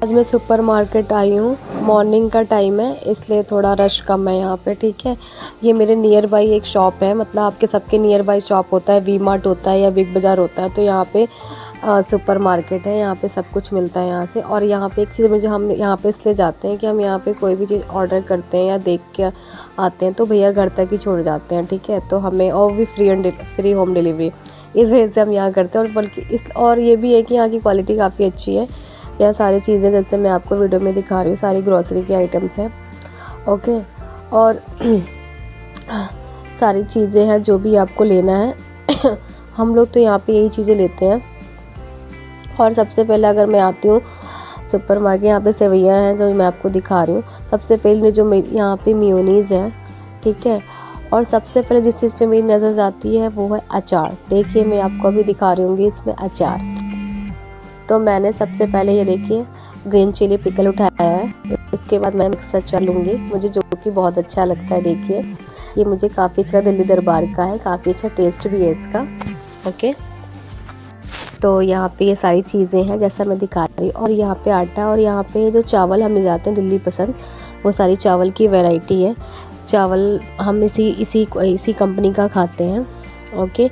आज मैं super market I हूँ। मॉर्निंग का टाइम है इसलिए थोड़ा रश कम है यहाँ पे, ठीक है। ये मेरे नियर बाई एक शॉप है, मतलब आपके सबके नियर बाई शॉप होता है, वी मार्ट होता है या बिग बाज़ार होता है, तो यहाँ पे सुपर मार्केट है। यहाँ पे सब कुछ मिलता है यहाँ से। और यहाँ पे एक चीज़ मुझे, हम यहाँ पे इसलिए जाते हैं कि हम यहाँ पे कोई भी चीज़ ऑर्डर करते हैं या देख के आते हैं तो भैया घर तक ही छोड़ जाते हैं, ठीक है। तो हमें, और भी फ्री होम डिलीवरी, इस वजह से हम यहाँ करते हैं। और बल्कि और ये भी है कि यहाँ की क्वालिटी काफ़ी अच्छी है। यह सारी चीज़ें जैसे मैं आपको वीडियो में दिखा रही हूँ, सारी ग्रॉसरी के आइटम्स हैं, ओके। और सारी चीज़ें हैं जो भी आपको लेना है हम लोग तो यहाँ पे यही चीज़ें लेते हैं। और सबसे पहले अगर मैं आती हूँ सुपर मार्केट, यहाँ पे सेवैयाँ हैं जो मैं आपको दिखा रही हूँ। सबसे पहले जो मेरी यहाँ पे मेयोनीज़ है, ठीक है। और सबसे पहले जिस चीज़ पे मेरी नज़र आती है वो है अचार। देखिए मैं आपको अभी दिखा रही हूँ इसमें अचार। तो मैंने सबसे पहले ये देखिए ग्रीन चिली पिकल उठाया है। उसके बाद मैं मिक्स अचार लूँगी, मुझे जो कि बहुत अच्छा लगता है। देखिए ये मुझे काफ़ी अच्छा दिल्ली दरबार का है, काफ़ी अच्छा टेस्ट भी है इसका, ओके। तो यहाँ पे ये सारी चीज़ें हैं जैसा मैं दिखा रही हूँ। और यहाँ पे आटा, और यहाँ पे जो चावल हमें जाते हैं दिल्ली पसंद, वो सारी चावल की वैरायटी है। चावल हम इसी कंपनी का खाते हैं, ओके।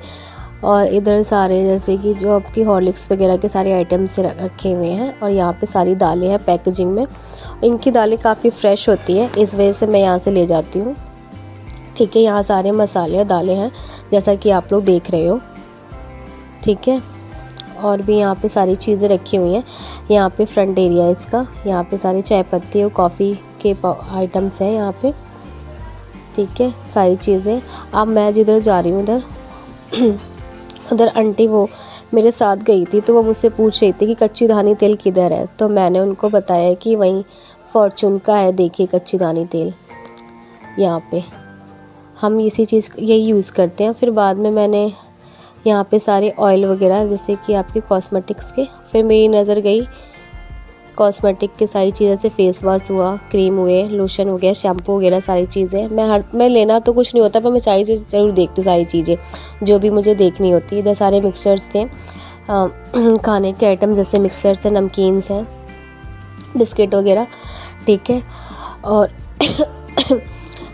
और इधर सारे जैसे कि जो आपकी हॉर्लिक्स वगैरह के सारे आइटम्स रखे हुए हैं। और यहाँ पे सारी दालें हैं पैकेजिंग में। इनकी दालें काफ़ी फ़्रेश होती है, इस वजह से मैं यहाँ से ले जाती हूँ, ठीक है। यहाँ सारे मसाले और दालें हैं जैसा कि आप लोग देख रहे हो, ठीक है। और भी यहाँ पे सारी चीज़ें रखी हुई हैं। यहाँ पे फ्रंट एरिया है इसका, यहाँ पे सारी चाय पत्ती और कॉफ़ी के आइटम्स हैं यहाँ पे, ठीक है। सारी चीज़ें। अब मैं जिधर जा रही हूँ उधर आंटी वो मेरे साथ गई थी, तो वो मुझसे पूछ रही थी कि कच्ची धानी तेल किधर है। तो मैंने उनको बताया कि वहीं फॉर्चून का है, देखिए कच्ची धानी तेल यहाँ पे हम इसी चीज़ यही यूज़ करते हैं। फिर बाद में मैंने यहाँ पे सारे ऑयल वगैरह जैसे कि आपके कॉस्मेटिक्स के, फिर मेरी नज़र गई कॉस्मेटिक के सारी चीज़ें, जैसे फेस वॉश हुआ, क्रीम हुए, लोशन हो गया, शैम्पू वगैरह सारी चीज़ें। मैं लेना तो कुछ नहीं होता, पर मैं सारी चीज़ ज़रूर देखती हूँ, सारी चीज़ें जो भी मुझे देखनी होती है। इधर सारे मिक्सचर्स थे, खाने के आइटम जैसे मिक्सचर्स हैं, नमकीन्स हैं, बिस्किट वगैरह, ठीक है। और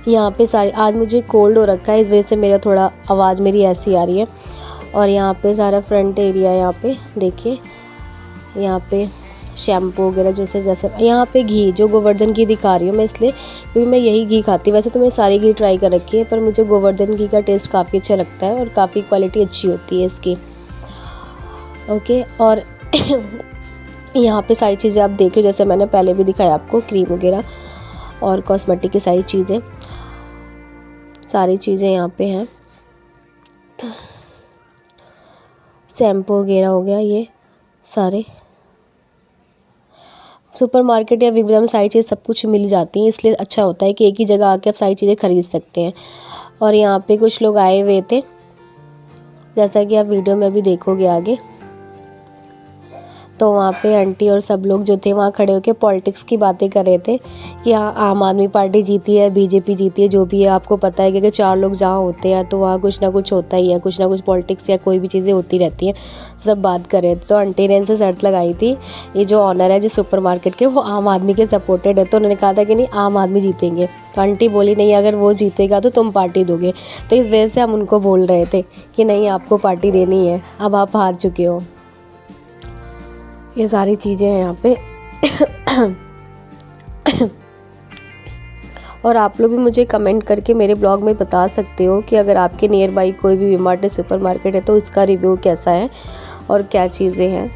यहाँ पे सारी, आज मुझे कोल्ड हो रखा है, इस वजह से मेरा थोड़ा आवाज़ मेरी ऐसी आ रही है। और यहाँ पे सारा फ्रंट एरिया, यहाँ पे देखिए, यहाँ पे शैम्पू वगैरह जैसे यहाँ पे घी, जो गोवर्धन घी दिखा रही हूँ मैं इसलिए क्योंकि मैं यही घी खाती हूँ। वैसे तो मैं सारी घी ट्राई कर रखी है, पर मुझे गोवर्धन घी का टेस्ट काफ़ी अच्छा लगता है और काफ़ी क्वालिटी अच्छी होती है इसकी, ओके। और यहाँ पे सारी चीज़ें आप देख रहे हो, जैसे मैंने पहले भी दिखाया आपको, क्रीम वगैरह और कॉस्मेटिक की सारी चीज़ें यहाँ पे हैं। शैम्पू वगैरह हो गया, ये सारे सुपर मार्केट या बिग बाज़ार में सारी चीज़ सब कुछ मिल जाती हैं, इसलिए अच्छा होता है कि एक ही जगह आके आप सारी चीज़ें खरीद सकते हैं। और यहाँ पे कुछ लोग आए हुए थे, जैसा कि आप वीडियो में भी देखोगे आगे। तो वहाँ पे आंटी और सब लोग जो थे वहाँ खड़े होकर पॉलिटिक्स की बातें कर रहे थे कि हाँ आम आदमी पार्टी जीती है, बीजेपी जीती है, जो भी है। आपको पता है कि अगर 4 लोग जहाँ होते हैं तो वहाँ कुछ ना कुछ होता ही है, कुछ ना कुछ पॉलिटिक्स या कोई भी चीज़ें होती रहती हैं। सब बात कर रहे थे, तो आंटी ने इनसे शर्त लगाई थी, ये जो ऑनर है जिस सुपर मार्केट के, वो आम आदमी के सपोर्टेड है। तो उन्होंने कहा था कि नहीं, आम आदमी जीतेंगे। तो आंटी बोली नहीं, अगर वो जीतेगा तो तुम पार्टी दोगे। तो इस वजह से हम उनको बोल रहे थे कि नहीं, आपको पार्टी देनी है, अब आप हार चुके हो। ये सारी चीज़ें हैं यहाँ पे। और आप लोग भी मुझे कमेंट करके मेरे ब्लॉग में बता सकते हो कि अगर आपके नियर बाई कोई भी वी मार्ट है, सुपर मार्केट है, तो इसका रिव्यू कैसा है और क्या चीज़ें हैं।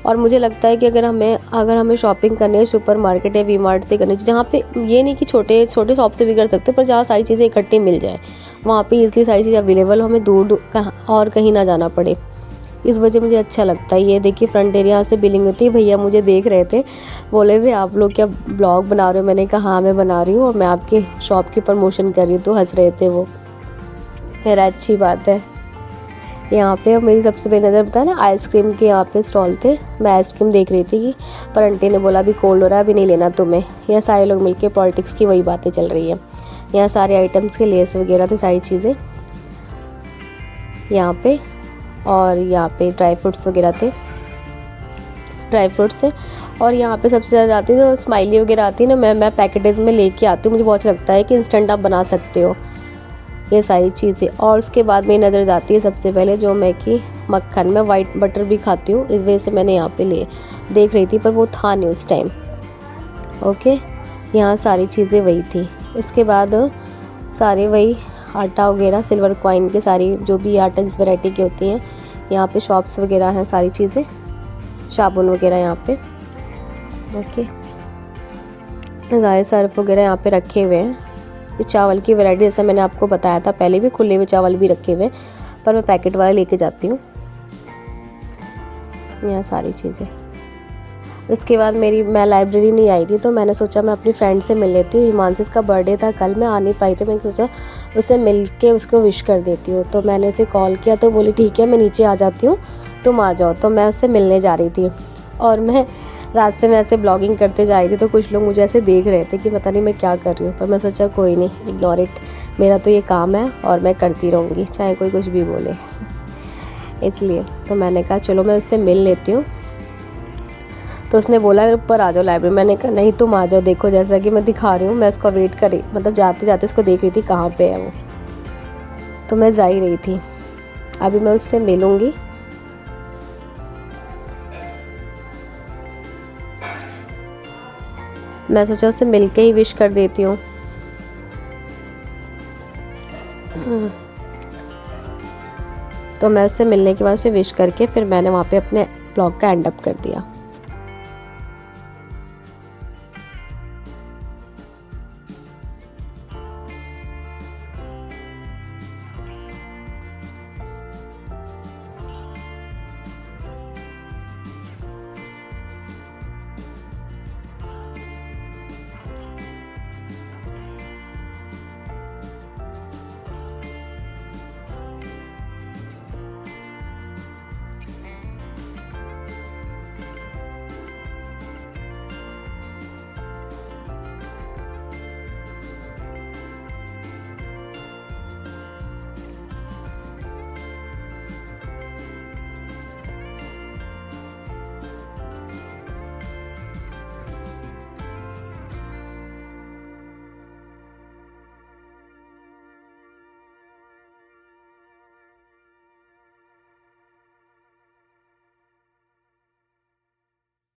और मुझे लगता है कि अगर हमें शॉपिंग करनी है सुपर मार्केट या वी मार्ट से करनी चाहिए, जहाँ पे ये नहीं कि छोटे छोटे शॉप से भी कर सकते हो, पर जहाँ सारी चीज़ें इकट्ठी मिल जाए, वहाँ पे ईज़िली सारी चीज़ें अवेलेबल हो, हमें दूर और कहीं ना जाना पड़े। इस वजह मुझे अच्छा लगता है। ये देखिए फ्रंट एरिया से बिलिंग होती है। भैया मुझे देख रहे थे, बोले थे आप लोग क्या ब्लॉग बना रहे हो? मैंने कहा हाँ मैं बना रही हूँ और मैं आपकी शॉप की प्रमोशन कर रही हूँ। तो हंस रहे थे वो, मेरा अच्छी बात है। यहाँ पे मेरी सबसे पहले नज़र बताया ना, आइसक्रीम के यहाँ पे स्टॉल थे। मैं आइसक्रीम देख रही थी कि, पर आंटी ने बोला अभी कोल्ड हो रहा है, अभी नहीं लेना तुम्हें। यहाँ सारे लोग मिलके पॉलिटिक्स की वही बातें चल रही हैं। यहाँ सारे आइटम्स के लेस वगैरह थे, सारी चीज़ें यहाँ पे। और यहाँ पे ड्राई फ्रूट्स वगैरह थे। ड्राई फ्रूट से। और यहाँ पे सबसे ज़्यादा आती है जो स्माइली वगैरह आती है ना, मैं पैकेटेज में लेके आती हूँ। मुझे बहुत अच्छा लगता है कि इंस्टेंट आप बना सकते हो ये सारी चीज़ें। और उसके बाद मेरी नज़र जाती है सबसे पहले जो मैं कि मक्खन, मैं वाइट बटर भी खाती हूँ, इस वजह से मैंने यहाँ पे ले देख रही थी पर वो था नहीं उस टाइम। ओके, यहाँ सारी चीज़ें वही थी। इसके बाद सारे वही आटा वगैरह, सिल्वर कॉइन के सारी जो भी आटा जिस वैरायटी की होती हैं, यहाँ पे शॉप्स वगैरह हैं, सारी चीज़ें, साबुन वगैरह यहाँ पे। ओके, सारे सर्फ वगैरह यहाँ पे रखे हुए हैं। ये चावल की वैरायटी जैसा मैंने आपको बताया था पहले भी, खुले हुए चावल भी रखे हुए हैं, पर मैं पैकेट वाला लेके जाती हूँ। यहाँ सारी चीज़ें। इसके बाद मैं लाइब्रेरी नहीं आई थी, तो मैंने सोचा मैं अपनी फ्रेंड से मिल लेती हूँ। हिमांशु का बर्थडे था कल, मैं आ नहीं पाई थी, मैंने सोचा उससे मिल के उसको विश कर देती हूँ। तो मैंने उसे कॉल किया तो बोली ठीक है मैं नीचे आ जाती हूँ, तुम आ जाओ। तो मैं उससे मिलने जा रही थी और मैं रास्ते में ऐसे ब्लॉगिंग करते जा रही थी, तो कुछ लोग मुझे ऐसे देख रहे थे कि पता नहीं मैं क्या कर रही हूँ, पर मैं सोचा कोई नहीं, इग्नोर इट, मेरा तो ये काम है और मैं करती रहूँगी चाहे कोई कुछ भी बोले। इसलिए तो मैंने कहा चलो मैं उससे मिल लेती हूँ। तो उसने बोला ऊपर आ जाओ लाइब्रेरी, मैंने कहा नहीं तुम आ जाओ, देखो जैसा कि मैं दिखा रही हूँ, मैं उसका वेट करी, मतलब जाते जाते उसको देख रही थी कहाँ पे है वो, तो मैं जा ही रही थी। अभी मैं उससे मिलूँगी। मैं सोचा उससे मिल के ही विश कर देती हूँ। तो मैं उससे मिलने के बाद उसे विश करके फिर मैंने वहाँ पे अपने ब्लॉग का एंड अप कर दिया।